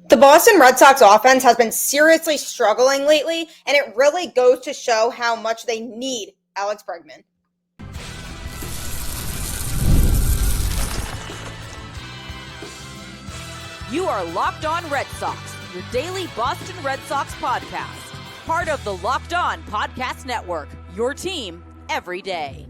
The Boston Red Sox offense has been seriously struggling lately, and it really goes to show how much they need Alex Bregman. You are Locked On Red Sox, your daily Boston Red Sox podcast. Part of the Locked On Podcast Network, your team every day.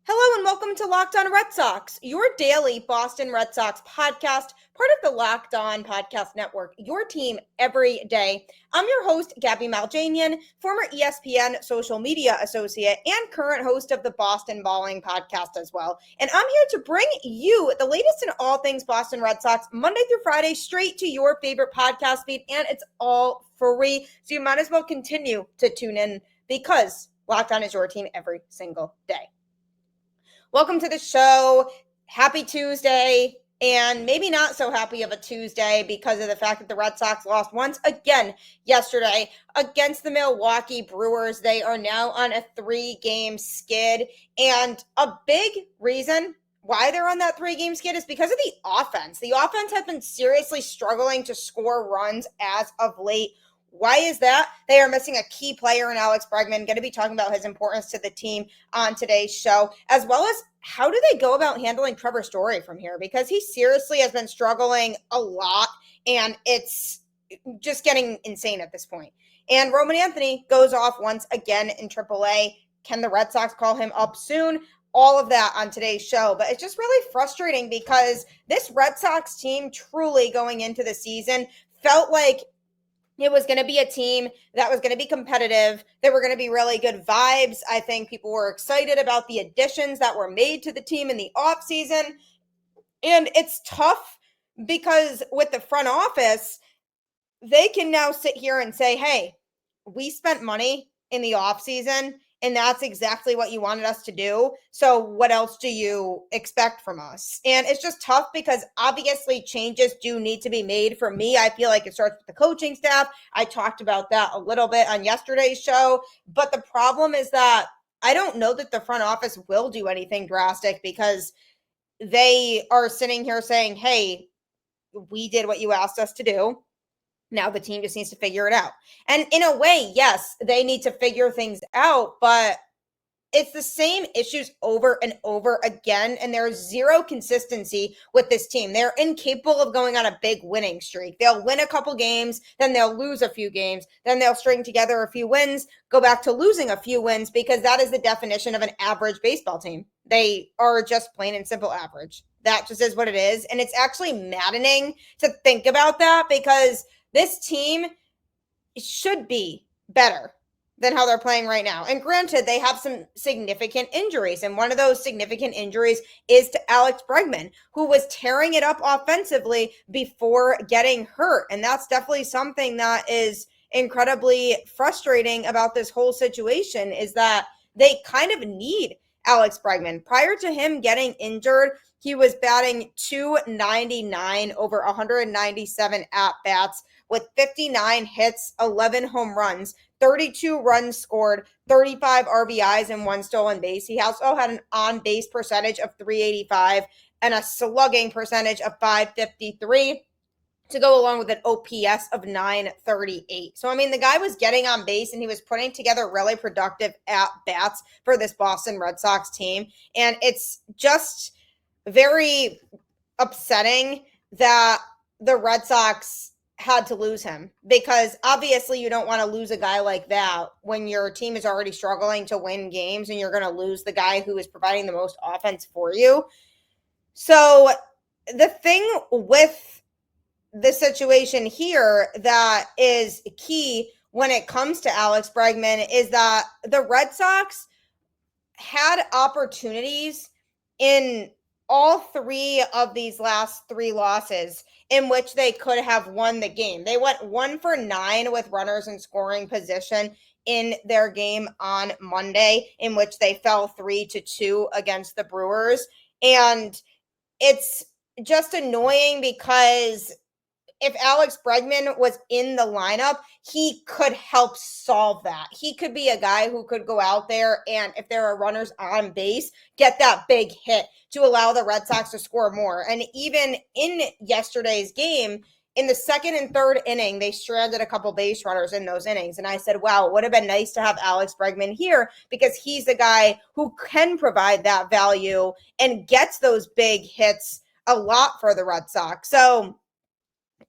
Hello and welcome to Locked On Red Sox, your daily Boston Red Sox podcast, part of the Locked On Podcast Network, your team every day. I'm your host, Gabby Maljanian, former ESPN social media associate and current host of the Boston Balling podcast as well. And I'm here to bring you the latest in all things Boston Red Sox, Monday through Friday, straight to your favorite podcast feed, and it's all free. So you might as well continue to tune in because Locked On is your team every single day. Welcome to the show. Happy Tuesday, and maybe not so happy of a Tuesday because of the fact that the Red Sox lost once again yesterday against the Milwaukee Brewers. They are now on a 3-game skid, and a big reason why they're on that 3-game skid is because of the offense. The offense has been seriously struggling to score runs as of late. Why is that? They are missing a key player in Alex Bregman. Going to be talking about his importance to the team on today's show, as well as how do they go about handling Trevor Story from here? Because he seriously has been struggling a lot, and it's just getting insane at this point. And Roman Anthony goes off once again in AAA. Can the Red Sox call him up soon? All of that on today's show. But it's just really frustrating because this Red Sox team truly going into the season felt like it was going to be a team that was going to be competitive. There were going to be really good vibes. I think people were excited about the additions that were made to the team in the offseason. And it's tough because with the front office, they can now sit here and say, hey, we spent money in the offseason, and that's exactly what you wanted us to do. So what else do you expect from us? And it's just tough because obviously changes do need to be made. For me, I feel like it starts with the coaching staff. I talked about that a little bit on yesterday's show. But the problem is that I don't know that the front office will do anything drastic because they are sitting here saying, hey, we did what you asked us to do. Now the team just needs to figure it out. And in a way, yes, they need to figure things out, but it's the same issues over and over again, and there's zero consistency with this team. They're incapable of going on a big winning streak. They'll win a couple games, then they'll lose a few games, then they'll string together a few wins, go back to losing a few wins, because that is the definition of an average baseball team. They are just plain and simple average. That just is what it is, and it's actually maddening to think about that because this team should be better than how they're playing right now. And granted, they have some significant injuries. And one of those significant injuries is to Alex Bregman, who was tearing it up offensively before getting hurt. And that's definitely something that is incredibly frustrating about this whole situation, is that they kind of need Alex Bregman. Prior to him getting injured, he was batting .299 over 197 at-bats with 59 hits, 11 home runs, 32 runs scored, 35 RBIs, and 1 stolen base. He also had an on-base percentage of .385 and a slugging percentage of .553 to go along with an OPS of .938. So, I mean, the guy was getting on base and he was putting together really productive at-bats for this Boston Red Sox team. And it's just very upsetting that the Red Sox had to lose him, because obviously you don't want to lose a guy like that when your team is already struggling to win games and you're going to lose the guy who is providing the most offense for you. So the thing with the situation here that is key when it comes to Alex Bregman is that the Red Sox had opportunities in all 3 of these last 3 losses in which they could have won the game. They went 1 for 9 with runners in scoring position in their game on Monday, in which they fell 3-2 against the Brewers. And it's just annoying because if Alex Bregman was in the lineup, he could help solve that. He could be a guy who could go out there and if there are runners on base, get that big hit to allow the Red Sox to score more. And even in yesterday's game, in the second and third inning, they stranded a couple base runners in those innings. And I said, wow, it would have been nice to have Alex Bregman here because he's the guy who can provide that value and gets those big hits a lot for the Red Sox. So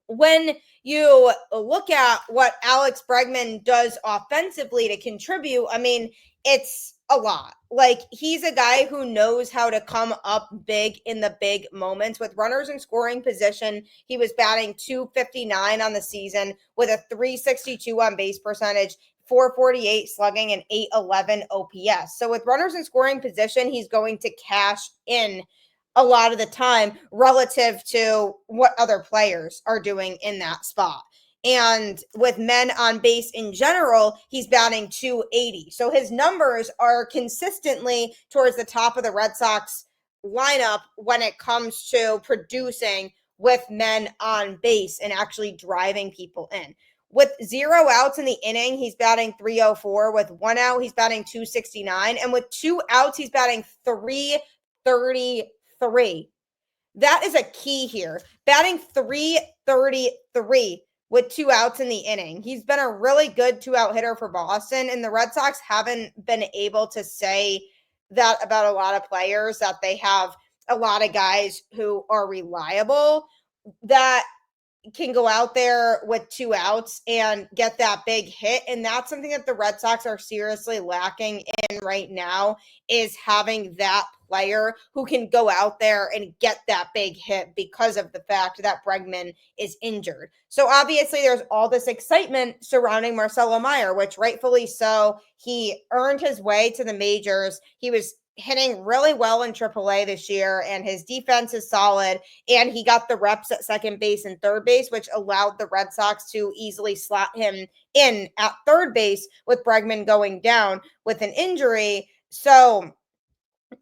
when you look at what Alex Bregman does offensively to contribute, I mean, it's a lot. Like, he's a guy who knows how to come up big in the big moments with runners in scoring position. He was batting .259 on the season with a .362 on base percentage, .448 slugging, and .811 OPS. So with runners in scoring position, he's going to cash in a lot of the time relative to what other players are doing in that spot. And with men on base in general, he's batting .280. So his numbers are consistently towards the top of the Red Sox lineup when it comes to producing with men on base and actually driving people in. With 0 outs in the inning, he's batting .304. With 1 out, he's batting .269. And with 2 outs, he's batting .333. That is a key here. Batting .333 with 2 outs in the inning. He's been a really good 2-out hitter for Boston, and the Red Sox haven't been able to say that about a lot of players, that they have a lot of guys who are reliable that can go out there with 2 outs and get that big hit. And that's something that the Red Sox are seriously lacking in right now, is having that player who can go out there and get that big hit because of the fact that Bregman is injured. So obviously there's all this excitement surrounding Marcelo Meyer, which rightfully so. He earned his way to the majors. He was hitting really well in AAA this year, and his defense is solid, and he got the reps at second base and third base, which allowed the Red Sox to easily slot him in at third base with Bregman going down with an injury. So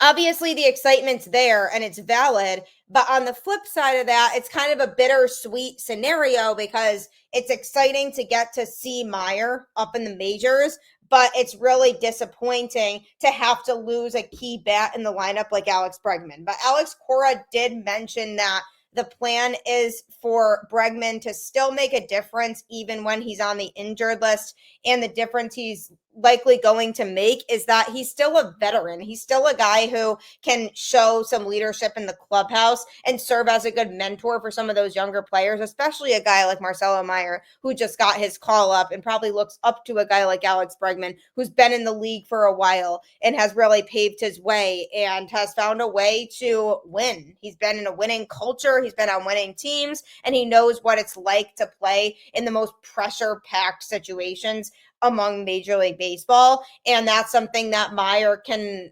obviously the excitement's there and it's valid, but on the flip side of that, it's kind of a bittersweet scenario because it's exciting to get to see Meyer up in the majors, but it's really disappointing to have to lose a key bat in the lineup like Alex Bregman. But Alex Cora did mention that the plan is for Bregman to still make a difference even when he's on the injured list. And the difference he's likely going to make is that he's still a veteran. He's still a guy who can show some leadership in the clubhouse and serve as a good mentor for some of those younger players, especially a guy like Marcelo Meyer, who just got his call up and probably looks up to a guy like Alex Bregman, who's been in the league for a while and has really paved his way and has found a way to win. He's been in a winning culture. He's been on winning teams, and he knows what it's like to play in the most pressure-packed situations among Major League Baseball. And that's something that Meyer can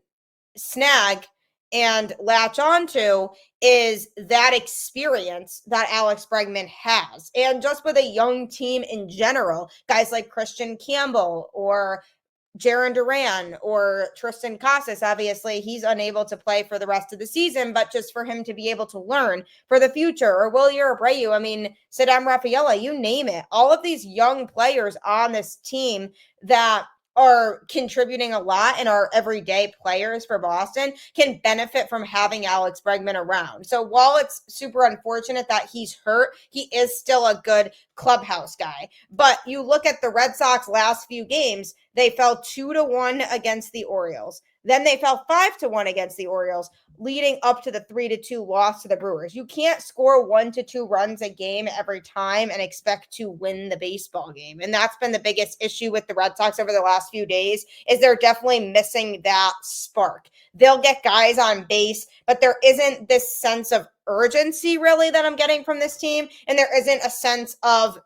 snag and latch onto, is that experience that Alex Bregman has. And just with a young team in general, guys like Christian Campbell or Jarren Duran or Tristan Casas, obviously he's unable to play for the rest of the season, but just for him to be able to learn for the future, or Wilyer Abreu, I mean, Ceddanne Rafaela, you name it. All of these young players on this team that are contributing a lot and are everyday players for Boston can benefit from having Alex Bregman around. So while it's super unfortunate that he's hurt, he is still a good clubhouse guy. But you look at the Red Sox last few games, they fell 2-1 against the Orioles. Then they fell 5-1 against the Orioles, leading up to the 3-2 loss to the Brewers. You can't score 1 to 2 runs a game every time and expect to win the baseball game. And that's been the biggest issue with the Red Sox over the last few days, is they're definitely missing that spark. They'll get guys on base, but there isn't this sense of urgency really that I'm getting from this team. And there isn't a sense of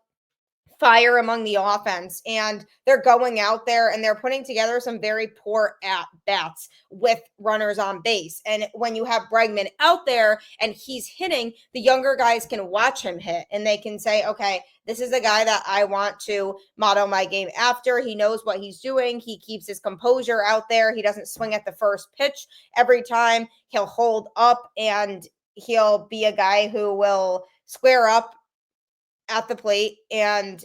fire among the offense, and they're going out there and they're putting together some very poor at bats with runners on base. And when you have Bregman out there and he's hitting, the younger guys can watch him hit and they can say, okay, this is a guy that I want to model my game after. He knows what he's doing. He keeps his composure out there. He doesn't swing at the first pitch every time. He'll hold up, and he'll be a guy who will square up at the plate, and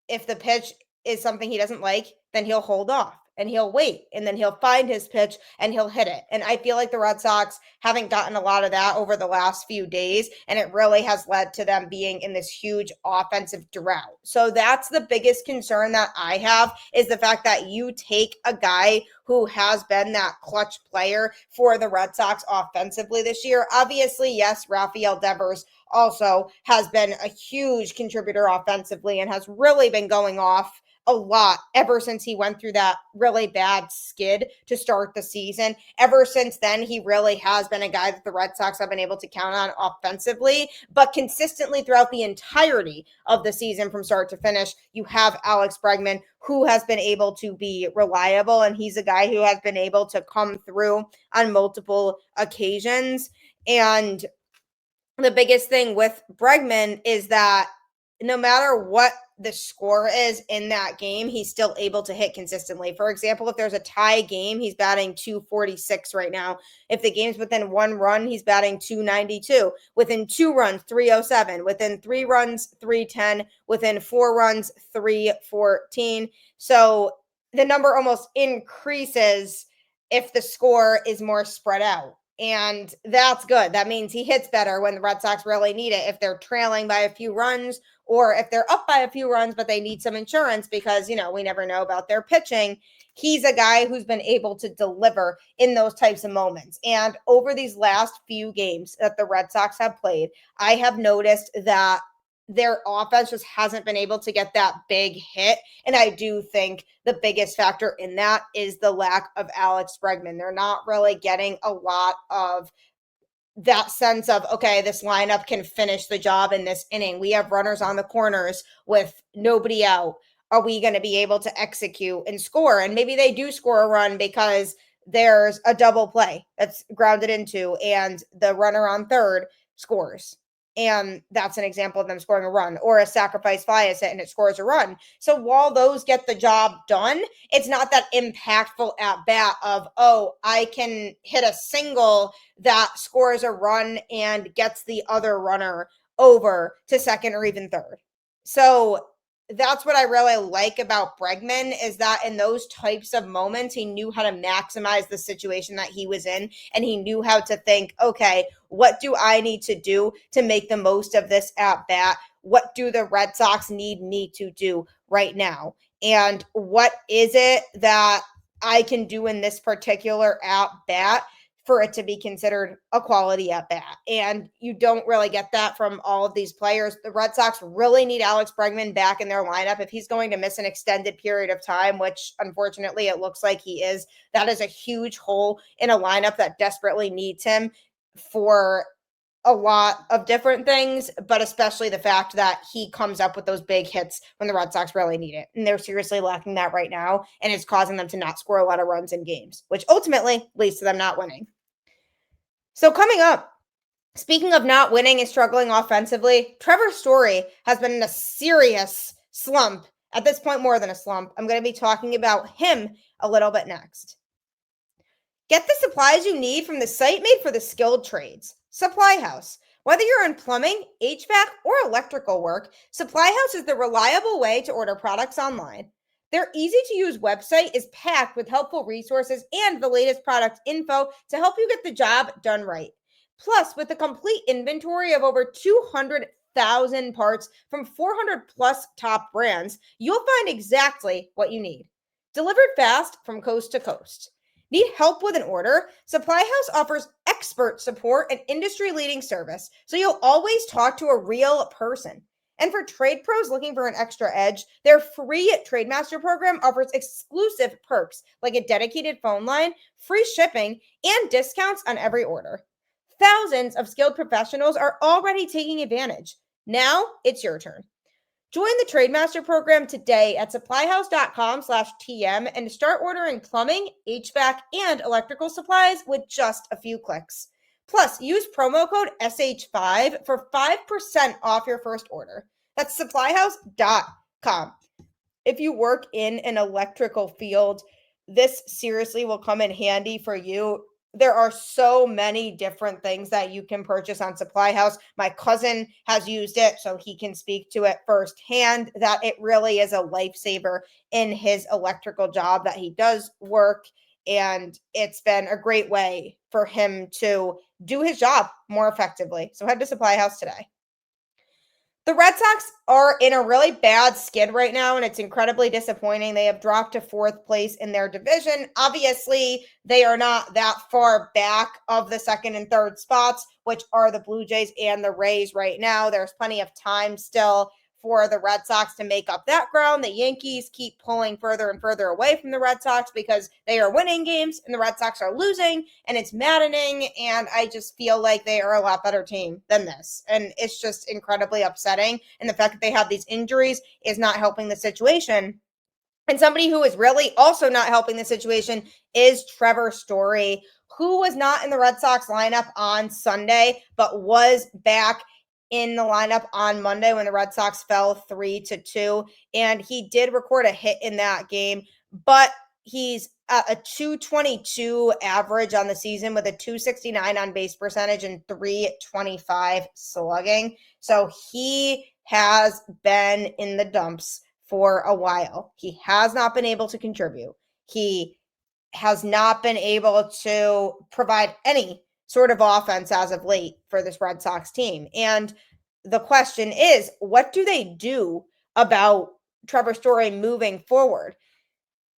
if the pitch is something he doesn't like, then he'll hold off and he'll wait, and then he'll find his pitch and he'll hit it. And I feel like the Red Sox haven't gotten a lot of that over the last few days, and it really has led to them being in this huge offensive drought. So that's the biggest concern that I have, is the fact that you take a guy who has been that clutch player for the Red Sox offensively this year. Obviously, yes, Rafael Devers also has been a huge contributor offensively and has really been going off a lot ever since he went through that really bad skid to start the season. Ever since then, he really has been a guy that the Red Sox have been able to count on offensively, but consistently throughout the entirety of the season from start to finish, you have Alex Bregman, who has been able to be reliable, and he's a guy who has been able to come through on multiple occasions. And the biggest thing with Bregman is that no matter what the score is in that game, he's still able to hit consistently. For example, if there's a tie game, he's batting 246 right now. If the game's within 1 run, he's batting 292. Within 2 runs, 307. Within 3 runs, 310. Within 4 runs, 314. So the number almost increases if the score is more spread out. And that's good. That means he hits better when the Red Sox really need it. If they're trailing by a few runs, or if they're up by a few runs, but they need some insurance because, we never know about their pitching. He's a guy who's been able to deliver in those types of moments. And over these last few games that the Red Sox have played, I have noticed that their offense just hasn't been able to get that big hit. And I do think the biggest factor in that is the lack of Alex Bregman. They're not really getting a lot of that sense of, okay, this lineup can finish the job in this inning. We have runners on the corners with nobody out. Are we going to be able to execute and score? And maybe they do score a run because there's a double play that's grounded into, and the runner on third scores. And that's an example of them scoring a run, or a sacrifice fly is hit and it scores a run. So while those get the job done, it's not that impactful at bat of, oh, I can hit a single that scores a run and gets the other runner over to second or even third. So that's what I really like about Bregman, is that in those types of moments, he knew how to maximize the situation that he was in, and he knew how to think, okay, what do I need to do to make the most of this at bat? What do the Red Sox need me to do right now? And what is it that I can do in this particular at bat for it to be considered a quality at bat? And you don't really get that from all of these players. The Red Sox really need Alex Bregman back in their lineup. If he's going to miss an extended period of time, which unfortunately it looks like he is, that is a huge hole in a lineup that desperately needs him for a lot of different things, but especially the fact that he comes up with those big hits when the Red Sox really need it. And they're seriously lacking that right now, and it's causing them to not score a lot of runs in games, which ultimately leads to them not winning. So coming up, speaking of not winning and struggling offensively, Trevor Story has been in a serious slump. At this point, more than a slump. I'm going to be talking about him a little bit next. Get the supplies you need from the site made for the skilled trades, Supply House. Whether you're in plumbing, HVAC, or electrical work, Supply House is the reliable way to order products online. Their easy-to-use website is packed with helpful resources and the latest product info to help you get the job done right. Plus, with a complete inventory of over 200,000 parts from 400 plus top brands, you'll find exactly what you need. Delivered fast from coast to coast. Need help with an order? Supply House offers expert support and industry-leading service, so you'll always talk to a real person. And for trade pros looking for an extra edge, their free Trademaster program offers exclusive perks like a dedicated phone line, free shipping, and discounts on every order. Thousands of skilled professionals are already taking advantage. Now it's your turn. Join the Trademaster program today at supplyhouse.com/TM and start ordering plumbing, HVAC, and electrical supplies with just a few clicks. Plus, use promo code SH5 for 5% off your first order. That's supplyhouse.com. If you work in an electrical field, this seriously will come in handy for you. there are so many different things that you can purchase on Supply House. My cousin has used it, so he can speak to it firsthand, that it really is a lifesaver in his electrical job that he does work. And it's been a great way for him to do his job more effectively. So head to Supply House today. The Red Sox are in a really bad skid right now, and it's incredibly disappointing. They have dropped to fourth place in their division. Obviously, they are not that far back of the second and third spots, which are the Blue Jays and the Rays right now. There's plenty of time still for the Red Sox to make up that ground. The Yankees keep pulling further and further away from the Red Sox because they are winning games and the Red Sox are losing, and it's maddening. And I just feel like they are a lot better team than this. And it's just incredibly upsetting. And the fact that they have these injuries is not helping the situation. And somebody who is really also not helping the situation is Trevor Story, who was not in the Red Sox lineup on Sunday, but was back in the lineup on Monday when the Red Sox fell 3-2. And he did record a hit in that game, but he's at a 222 average on the season with a 269 on base percentage and 325 slugging. So he has been in the dumps for a while. He has not been able to contribute. He has not been able to provide any sort of offense as of late for this Red Sox team. And the question is, what do they do about Trevor Story moving forward?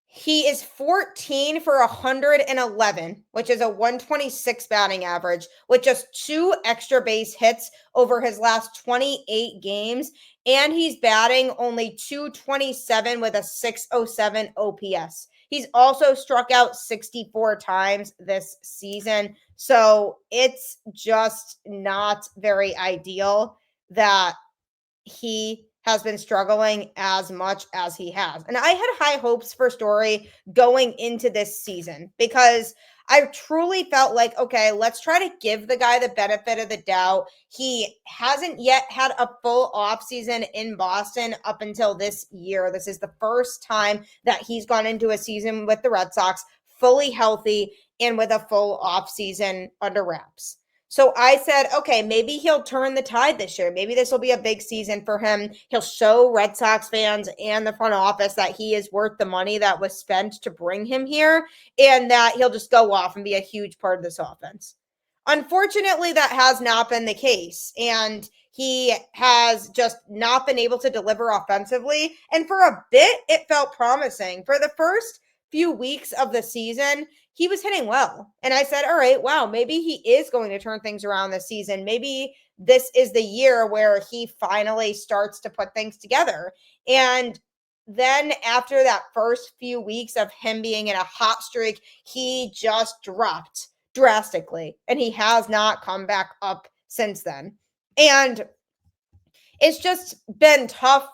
He is 14 for 111, which is a 126 batting average, with just 2 extra base hits over his last 28 games. And he's batting only 227 with a 607 OPS. He's also struck out 64 times this season. So it's just not very ideal that he has been struggling as much as he has. And I had high hopes for Story going into this season because I truly felt like, okay, let's try to give the guy the benefit of the doubt. He hasn't yet had a full offseason in Boston up until this year. This is the first time that he's gone into a season with the Red Sox fully healthy and with a full offseason under wraps. So I said, okay, maybe he'll turn the tide this year. Maybe this will be a big season for him. He'll show Red Sox fans and the front office that he is worth the money that was spent to bring him here, and that he'll just go off and be a huge part of this offense. Unfortunately, that has not been the case, and he has just not been able to deliver offensively. And for a bit, it felt promising. For the first few weeks of the season, he was hitting well. And I said, all right, wow, maybe he is going to turn things around this season. Maybe this is the year where he finally starts to put things together. And then after that first few weeks of him being in a hot streak, he just dropped drastically. And he has not come back up since then. And it's just been tough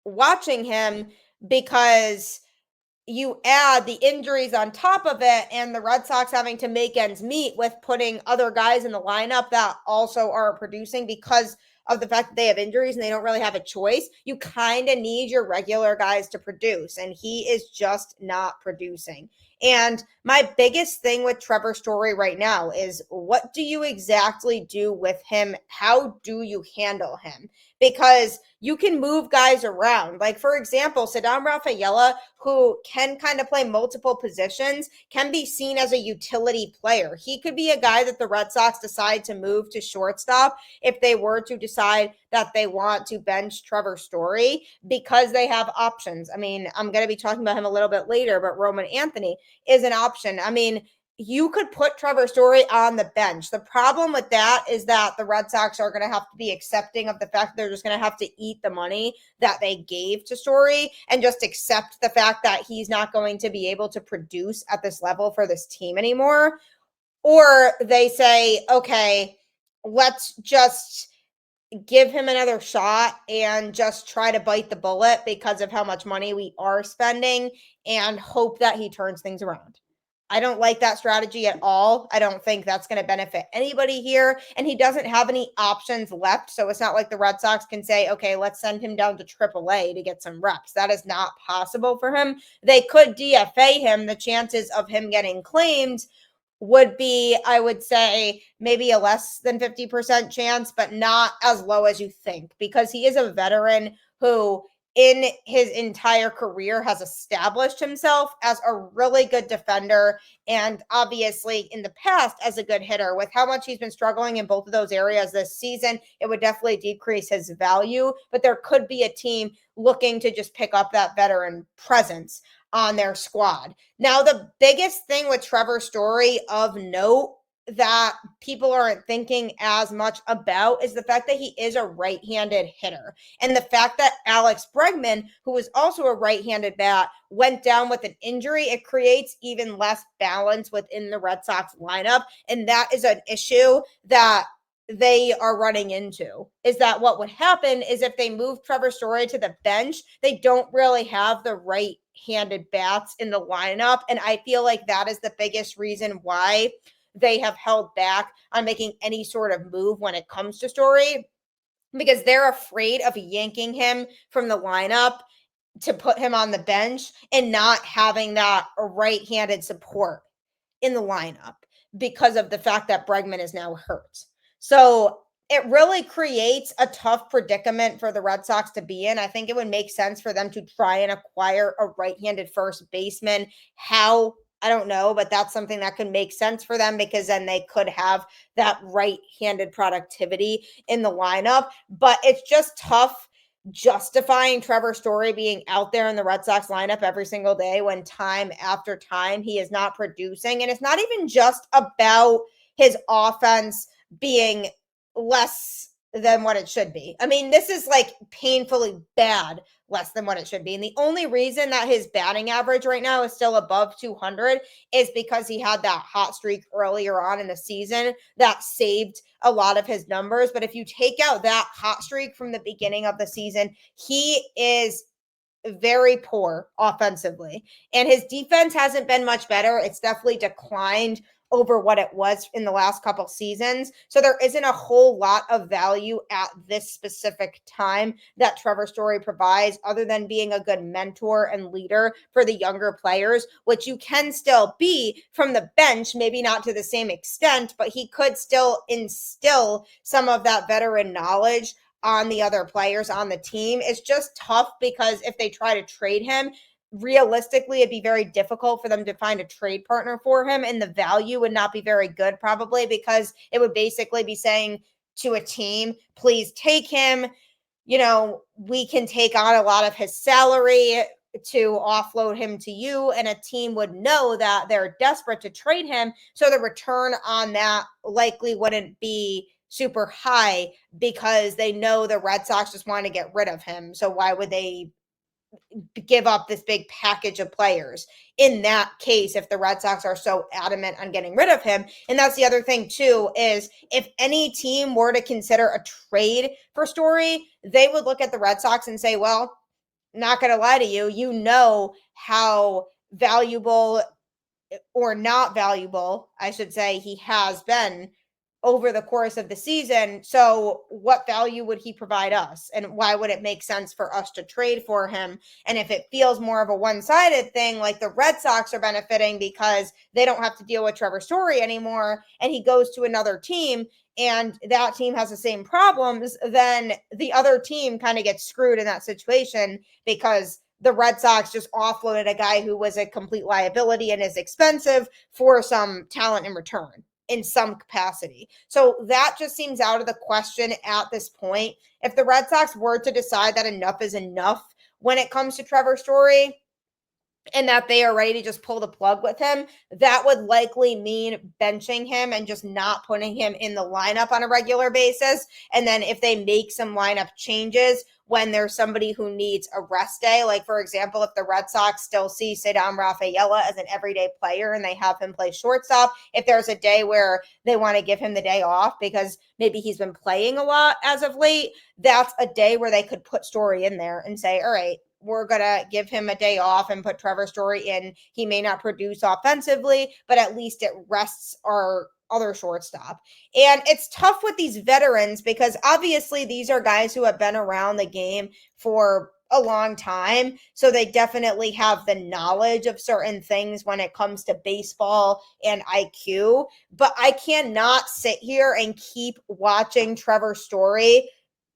watching him because you add the injuries on top of it and the Red Sox having to make ends meet with putting other guys in the lineup that also are producing because of the fact that they have injuries and they don't really have a choice. You kind of need your regular guys to produce, and he is just not producing. And my biggest thing with Trevor Story right now is, what do you exactly do with him? How do you handle him? Because you can move guys around. Like, for example, Ceddanne Rafaela, who can kind of play multiple positions, can be seen as a utility player. He could be a guy that the Red Sox decide to move to shortstop if they were to decide that they want to bench Trevor Story, because they have options. I mean, I'm going to be talking about him a little bit later, but Roman Anthony is an option. I mean, you could put Trevor Story on the bench. The problem with that is that the Red Sox are going to have to be accepting of the fact that they're just going to have to eat the money that they gave to Story and just accept the fact that he's not going to be able to produce at this level for this team anymore. Or they say, okay, let's just give him another shot and just try to bite the bullet because of how much money we are spending and hope that he turns things around. I don't like that strategy at all. I don't think that's going to benefit anybody here. And he doesn't have any options left. So it's not like the Red Sox can say, okay, let's send him down to AAA to get some reps. That is not possible for him. They could DFA him. The chances of him getting claimed would be, I would say, maybe a less than 50% chance, but not as low as you think, because he is a veteran who in his entire career has established himself as a really good defender, and obviously in the past as a good hitter. With how much he's been struggling in both of those areas this season, it would definitely decrease his value, but there could be a team looking to just pick up that veteran presence on their squad. Now, the biggest thing with Trevor Story of note that people aren't thinking as much about is the fact that he is a right-handed hitter. And the fact that Alex Bregman, who was also a right-handed bat, went down with an injury, it creates even less balance within the Red Sox lineup. And that is an issue that they are running into, is that what would happen is if they move Trevor Story to the bench, they don't really have the right-handed bats in the lineup. And I feel like that is the biggest reason why they have held back on making any sort of move when it comes to Story, because they're afraid of yanking him from the lineup to put him on the bench and not having that right-handed support in the lineup because of the fact that Bregman is now hurt. So it really creates a tough predicament for the Red Sox to be in. I think it would make sense for them to try and acquire a right-handed first baseman. How? I don't know, but that's something that could make sense for them, because then they could have that right-handed productivity in the lineup. But it's just tough justifying Trevor Story being out there in the Red Sox lineup every single day when time after time he is not producing. And it's not even just about his offense being less than what it should be. I mean, this is like painfully bad, less than what it should be. And the only reason that his batting average right now is still above 200 is because he had that hot streak earlier on in the season that saved a lot of his numbers. But if you take out that hot streak from the beginning of the season, he is very poor offensively. And his defense hasn't been much better. It's definitely declined over what it was in the last couple seasons. So there isn't a whole lot of value at this specific time that Trevor Story provides, other than being a good mentor and leader for the younger players, which you can still be from the bench, maybe not to the same extent, but he could still instill some of that veteran knowledge on the other players on the team. It's just tough because if they try to trade him, realistically, it'd be very difficult for them to find a trade partner for him, and the value would not be very good, probably, because it would basically be saying to a team, please take him. You know, we can take on a lot of his salary to offload him to you, and a team would know that they're desperate to trade him. So the return on that likely wouldn't be super high, because they know the Red Sox just want to get rid of him. So why would they give up this big package of players in that case if the Red Sox are so adamant on getting rid of him? And that's the other thing too, is if any team were to consider a trade for Story, they would look at the Red Sox and say, well, not going to lie to you, you know how valuable, or not valuable, I should say, he has been over the course of the season. So what value would he provide us? And why would it make sense for us to trade for him? And if it feels more of a one-sided thing, like the Red Sox are benefiting because they don't have to deal with Trevor Story anymore, and he goes to another team and that team has the same problems, then the other team kind of gets screwed in that situation, because the Red Sox just offloaded a guy who was a complete liability and is expensive for some talent in return in some capacity. So that just seems out of the question at this point. If the Red Sox were to decide that enough is enough when it comes to Trevor Story, and that they are ready to just pull the plug with him, that would likely mean benching him and just not putting him in the lineup on a regular basis. And then if they make some lineup changes when there's somebody who needs a rest day, like for example, if the Red Sox still see Ceddanne Rafaela as an everyday player and they have him play shortstop, if there's a day where they want to give him the day off because maybe he's been playing a lot as of late, that's a day where they could put Story in there and say, all right, we're going to give him a day off and put Trevor Story in. He may not produce offensively, but at least it rests our other shortstop. And it's tough with these veterans because obviously these are guys who have been around the game for a long time, so they definitely have the knowledge of certain things when it comes to baseball and IQ. But I cannot sit here and keep watching Trevor Story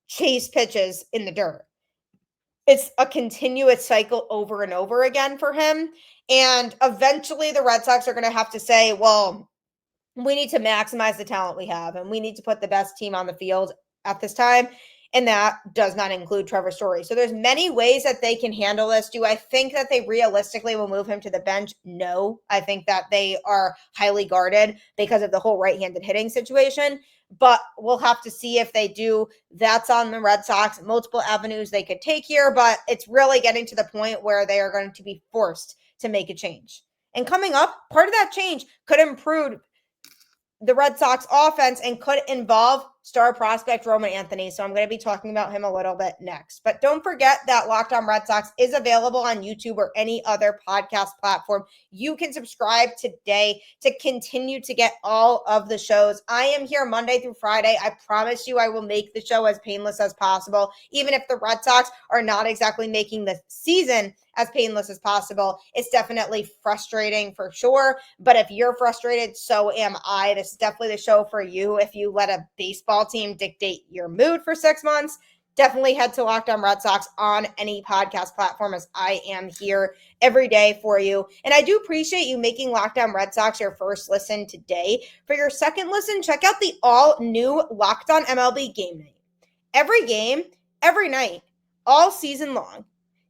chase pitches in the dirt. It's a continuous cycle over and over again for him. And eventually the Red Sox are going to have to say, well, we need to maximize the talent we have and we need to put the best team on the field at this time. And that does not include Trevor Story. So there's many ways that they can handle this. Do I think that they realistically will move him to the bench? No. I think that they are highly guarded because of the whole right-handed hitting situation. But we'll have to see if they do. That's on the Red Sox. Multiple avenues they could take here, but it's really getting to the point where they are going to be forced to make a change. And coming up, part of that change could improve the Red Sox offense and could involve star prospect Roman Anthony. So I'm going to be talking about him a little bit next. But don't forget that Locked On Red Sox is available on YouTube or any other podcast platform. You can subscribe today to continue to get all of the shows. I am here Monday through Friday. I promise you I will make the show as painless as possible. Even if the Red Sox are not exactly making the season as painless as possible, it's definitely frustrating for sure. But if you're frustrated, so am I. This is definitely the show for you. If you let a baseball team dictate your mood for 6 months, definitely head to Locked On Red Sox on any podcast platform, as I am here every day for you. And I do appreciate you making Locked On Red Sox your first listen today. For your second listen, check out the all-new Locked On MLB Game Night. Every game, every night, all season long.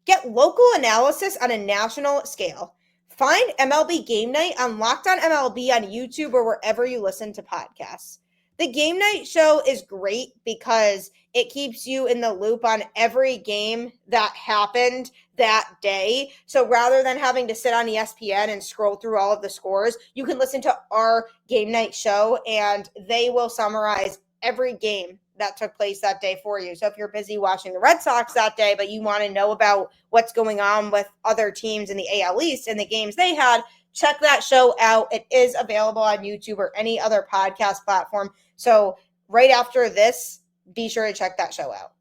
Get local analysis on a national scale. Find MLB Game Night on Locked On MLB on YouTube or wherever you listen to podcasts. The Game Night show is great because it keeps you in the loop on every game that happened that day. So rather than having to sit on ESPN and scroll through all of the scores, you can listen to our Game Night show and they will summarize every game that took place that day for you. So if you're busy watching the Red Sox that day, but you want to know about what's going on with other teams in the AL East and the games they had, check that show out. It is available on YouTube or any other podcast platform. So right after this, be sure to check that show out.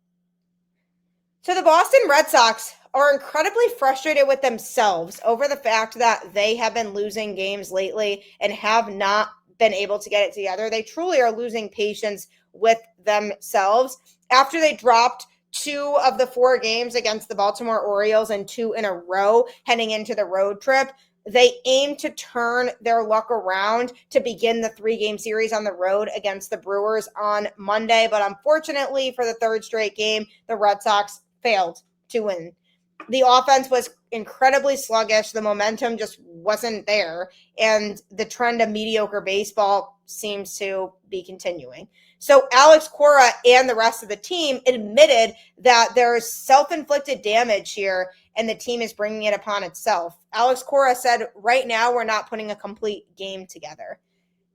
So the Boston Red Sox are incredibly frustrated with themselves over the fact that they have been losing games lately and have not been able to get it together. They truly are losing patience with themselves after they dropped 2 of the 4 games against the Baltimore Orioles and 2 in a row heading into the road trip. They aim to turn their luck around to begin the 3-game series on the road against the Brewers on Monday. But unfortunately, for the 3rd straight game, the Red Sox failed to win. The offense was incredibly sluggish. The momentum just wasn't there. And the trend of mediocre baseball seems to be continuing. So Alex Cora and the rest of the team admitted that there's self-inflicted damage here and the team is bringing it upon itself. Alex Cora said, right now we're not putting a complete game together.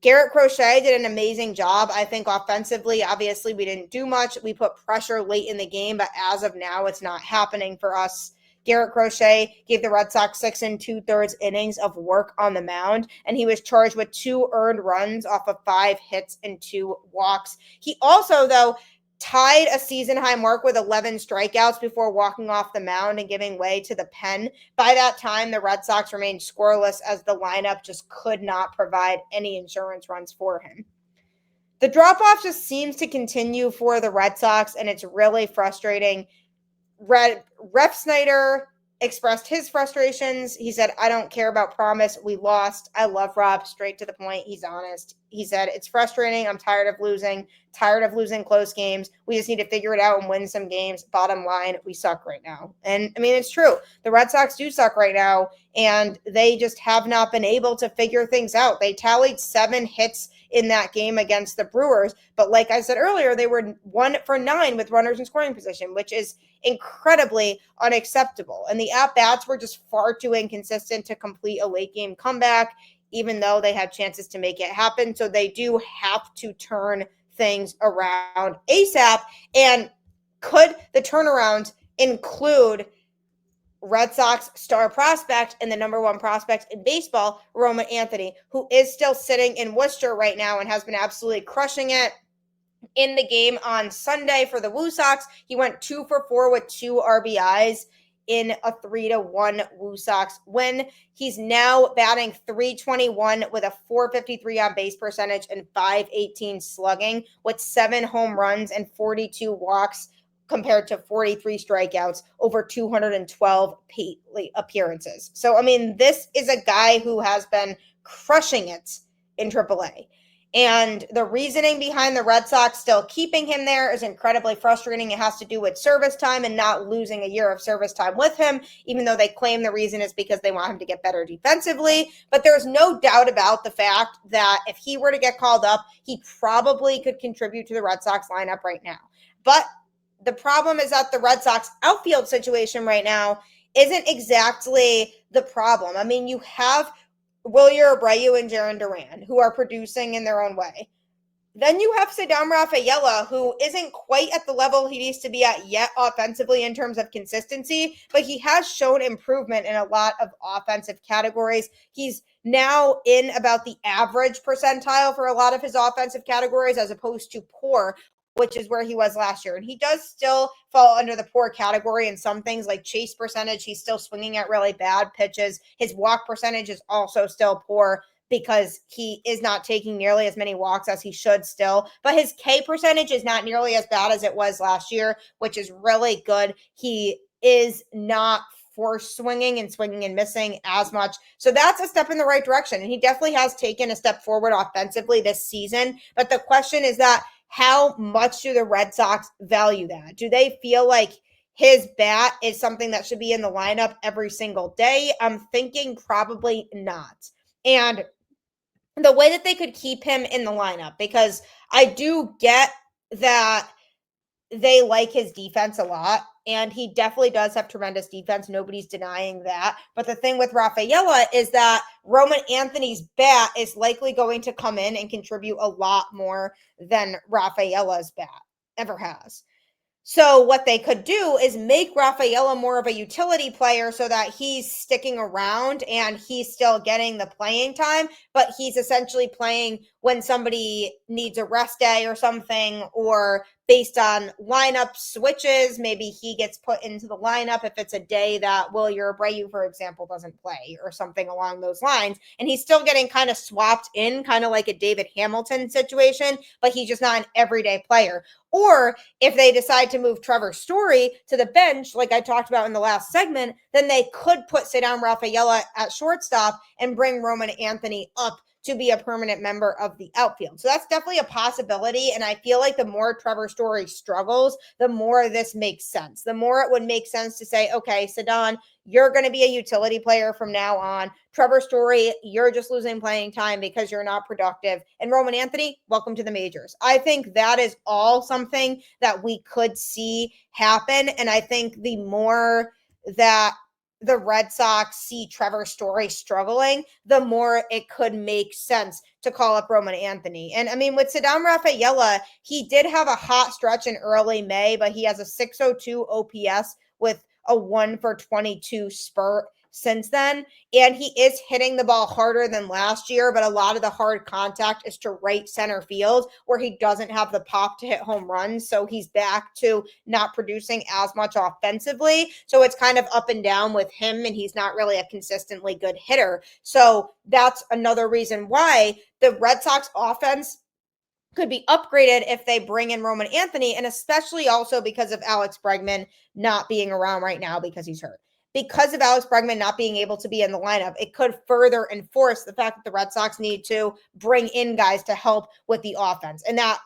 Garrett Crochet did an amazing job. I think offensively, obviously we didn't do much. We put pressure late in the game, but as of now, it's not happening for us. Garrett Crochet gave the Red Sox 6 2/3 innings of work on the mound, and he was charged with 2 earned runs off of 5 hits and 2 walks. He also, though, tied a season-high mark with 11 strikeouts before walking off the mound and giving way to the pen. By that time, the Red Sox remained scoreless as the lineup just could not provide any insurance runs for him. The drop-off just seems to continue for the Red Sox, and it's really frustrating. Ref Snyder expressed his frustrations. He said, I don't care about promise. We lost. I love Rob. Straight to the point. He's honest. He said, it's frustrating. I'm tired of losing close games. We just need to figure it out and win some games. Bottom line, we suck right now. And I mean, it's true. The Red Sox do suck right now, and they just have not been able to figure things out. They tallied 7 hits in that game against the Brewers. But like I said earlier, they were 1 for 9 with runners in scoring position, which is incredibly unacceptable. And the at-bats were just far too inconsistent to complete a late game comeback, even though they had chances to make it happen. So they do have to turn things around ASAP. And could the turnaround include Red Sox star prospect and the number 1 prospect in baseball, Roman Anthony, who is still sitting in Worcester right now and has been absolutely crushing it. in the game on Sunday for the Woo Sox. He went 2 for 4 with 2 RBIs in a 3-1 Woo Sox win. He's now batting .321 with a .453 on base percentage and .518 slugging with 7 home runs and 42 walks compared to 43 strikeouts over 212 appearances. So, I mean, this is a guy who has been crushing it in AAA. And the reasoning behind the Red Sox still keeping him there is incredibly frustrating. It has to do with service time and not losing a year of service time with him, even though they claim the reason is because they want him to get better defensively. But there's no doubt about the fact that if he were to get called up, he probably could contribute to the Red Sox lineup right now. But the problem is that the Red Sox outfield situation right now isn't exactly the problem. I mean, you have Wilyer Abreu and Jarren Duran, who are producing in their own way. Then you have Ceddanne Rafaela, who isn't quite at the level he needs to be at yet offensively in terms of consistency, but he has shown improvement in a lot of offensive categories. He's now in about the average percentile for a lot of his offensive categories as opposed to poor, which is where he was last year. And he does still fall under the poor category in some things like chase percentage. He's still swinging at really bad pitches. His walk percentage is also still poor because he is not taking nearly as many walks as he should still. But his K percentage is not nearly as bad as it was last year, which is really good. He is not force swinging and missing as much. So that's a step in the right direction. And he definitely has taken a step forward offensively this season. But the question is that how much do the Red Sox value that? Do they feel like his bat is something that should be in the lineup every single day? I'm thinking probably not. And the way that they could keep him in the lineup, because I do get that they like his defense a lot, and he definitely does have tremendous defense. Nobody's denying that. But the thing with Rafaela is that Roman Anthony's bat is likely going to come in and contribute a lot more than Rafaela's bat ever has. So what they could do is make Rafaela more of a utility player so that he's sticking around and he's still getting the playing time, but he's essentially playing when somebody needs a rest day or something, or based on lineup switches, maybe he gets put into the lineup if it's a day that Wilyer Abreu, for example, doesn't play or something along those lines. And he's still getting kind of swapped in, kind of like a David Hamilton situation, but he's just not an everyday player. Or if they decide to move Trevor Story to the bench, like I talked about in the last segment, then they could put Ceddanne Rafaela at shortstop and bring Roman Anthony up to be a permanent member of the outfield. So that's definitely a possibility. And I feel like the more Trevor Story struggles, the more this makes sense. The more it would make sense to say, okay, Ceddanne, you're going to be a utility player from now on. Trevor Story, you're just losing playing time because you're not productive. And Roman Anthony, welcome to the majors. I think that is all something that we could see happen. And I think the more that the Red Sox see Trevor Story struggling, the more it could make sense to call up Roman Anthony. And I mean, with Ceddanne Rafaela, he did have a hot stretch in early May, but he has a .602 OPS with a 1-for-22 spurt since then. And he is hitting the ball harder than last year, but a lot of the hard contact is to right center field where he doesn't have the pop to hit home runs. So he's back to not producing as much offensively. So it's kind of up and down with him, and he's not really a consistently good hitter. So that's another reason why the Red Sox offense could be upgraded if they bring in Roman Anthony, and especially also because of Alex Bregman not being around right now because he's hurt. Because of Alex Bregman not being able to be in the lineup, it could further enforce the fact that the Red Sox need to bring in guys to help with the offense. And that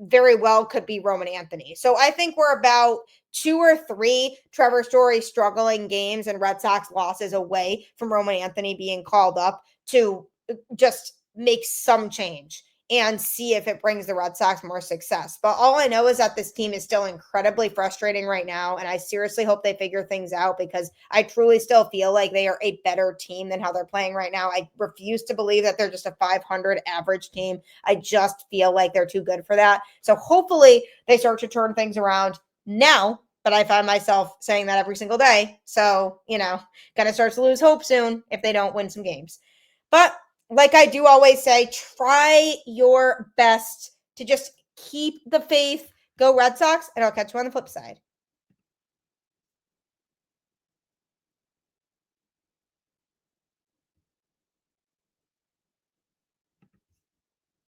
very well could be Roman Anthony. So I think we're about 2 or 3 Trevor Story struggling games and Red Sox losses away from Roman Anthony being called up to just make some change and see if it brings the Red Sox more success. But all I know is that this team is still incredibly frustrating right now, and I seriously hope they figure things out because I truly still feel like they are a better team than how they're playing right now. I refuse to believe that they're just a 500 average team. I just feel like they're too good for that. So hopefully they start to turn things around now, but I find myself saying that every single day. So, gonna start to lose hope soon if they don't win some games. But like I do always say, try your best to just Keep the faith. Go Red Sox, and I'll catch you on the flip side.